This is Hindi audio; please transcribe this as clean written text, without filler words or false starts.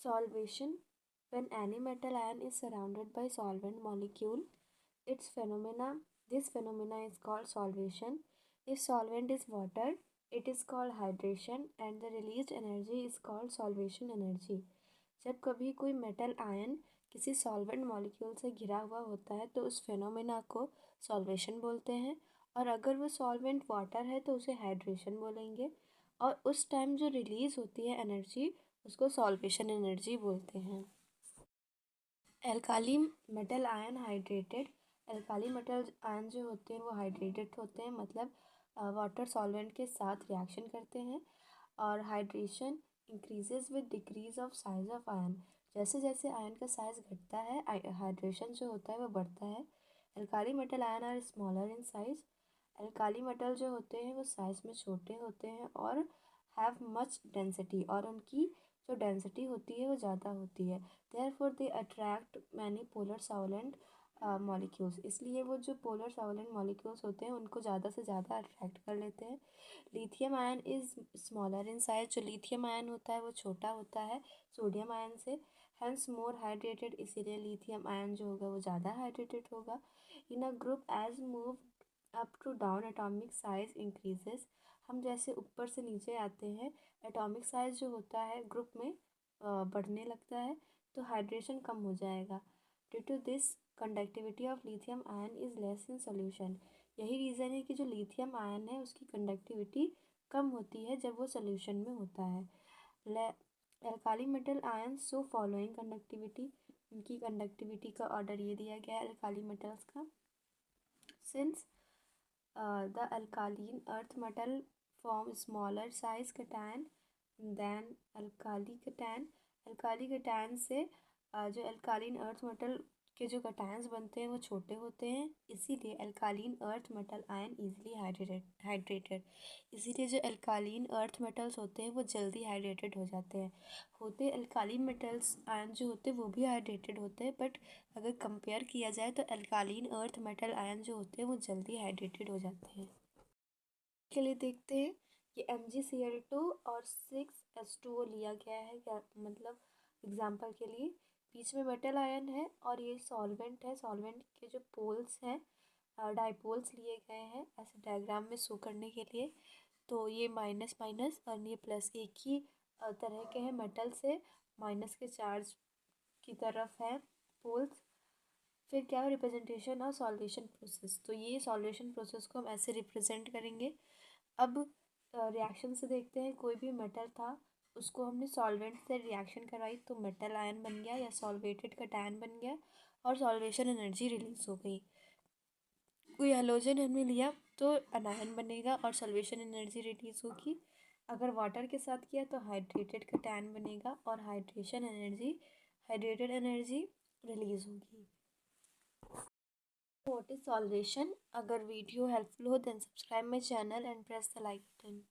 Solvation. When any metal ion is surrounded by solvent molecule, its phenomena this phenomena is called solvation. If solvent is water, it is called hydration and the released energy is called solvation energy. जब कभी कोई मेटल आयन किसी सॉल्वेंट मॉलिक्यूल से घिरा हुआ होता है तो उस फेनोमेना को सॉल्वेशन बोलते हैं, और अगर वो सॉल्वेंट वाटर है तो उसे हाइड्रेशन बोलेंगे, और उस टाइम जो रिलीज होती है एनर्जी उसको सॉल्वेशन एनर्जी बोलते हैं। Alkali metal ion hydrated. Alkali metal ion जो होते हैं वो हाइड्रेटेड होते हैं, मतलब वाटर सॉल्वेंट के साथ रिएक्शन करते हैं। और hydration increases with decrease of size of ion. जैसे जैसे आयन का साइज घटता है हाइड्रेशन जो होता है वो बढ़ता है। Alkali metal ion are smaller in size. Alkali metal जो होते हैं वो साइज में छोटे होते हैं और हैव मच डेंसिटी, और उनकी जो डेंसिटी होती है वो ज़्यादा होती है। Therefore they attract many polar solvent molecules. इसलिए वो जो पोलर सॉल्वेंट मॉलिक्यूल्स होते हैं उनको ज़्यादा से ज़्यादा अट्रैक्ट कर लेते हैं। Lithium ion is smaller in size. जो लिथियम आयन होता है वो छोटा होता है सोडियम आयन से, हैंस मोर हाइड्रेटेड। इसीलिए लिथियम आयन जो होगा वो ज़्यादा हाइड्रेटेड होगा। In a group as move up to down atomic size increases. हम जैसे ऊपर से नीचे आते हैं एटॉमिक साइज जो होता है ग्रुप में बढ़ने लगता है, तो हाइड्रेशन कम हो जाएगा। Due to this conductivity of lithium ion is less in solution. यही रीज़न है कि जो लिथियम आयन है उसकी कंडक्टिविटी कम होती है जब वो सोल्यूशन में होता है। Alkali metal ion so following conductivity. उनकी कंडक्टिविटी का ऑर्डर ये दिया गया है एल्काली मेटल्स का। Since the alkaline earth metal form smaller size cation than alkali cation. alkali cation से जो alkaline earth metal के जो कटायंस बनते हैं वो छोटे होते हैं, इसीलिए alkaline earth metal ion easily hydrated। इसीलिए जो alkaline earth metals होते हैं वो जल्दी हाइड्रेटेड हो जाते हैं। होते alkaline metals आयन जो होते हैं वो भी हाइड्रेटेड होते हैं, बट अगर कंपेयर किया जाए तो अल्कालीन अर्थ मेटल आयन जो होते हैं वो जल्दी हाइड्रेटेड हो जाते हैं। के लिए देखते हैं कि MgCl2 और 6H2O लिया गया है, क्या मतलब एग्जांपल के लिए बीच में मेटल आयन है और ये सॉल्वेंट है। सॉल्वेंट के जो पोल्स हैं डाइपोल्स लिए गए हैं ऐसे डायग्राम में शो करने के लिए। तो ये माइनस माइनस और ये प्लस एक ही तरह के हैं मेटल से माइनस के चार्ज की तरफ है पोल्स। फिर क्या है रिप्रेजेंटेशन और सॉल्वेशन प्रोसेस। तो ये सॉल्वेशन प्रोसेस को हम ऐसे रिप्रेजेंट करेंगे। अब रिएक्शन से देखते हैं, कोई भी मेटल था उसको हमने सॉल्वेंट से रिएक्शन करवाई तो मेटल आयन बन गया या सॉल्वेटेड कटायन बन गया और सॉल्वेशन एनर्जी रिलीज हो गई। कोई हेलोजन हमने लिया तो अनायन बनेगा और सॉल्वेशन एनर्जी रिलीज होगी। अगर वाटर के साथ किया तो हाइड्रेटेड कटायन बनेगा और हाइड्रेटेड एनर्जी रिलीज होगी। What is solvation? अगर वीडियो हेल्पफुल हो then subscribe my channel and press the like button.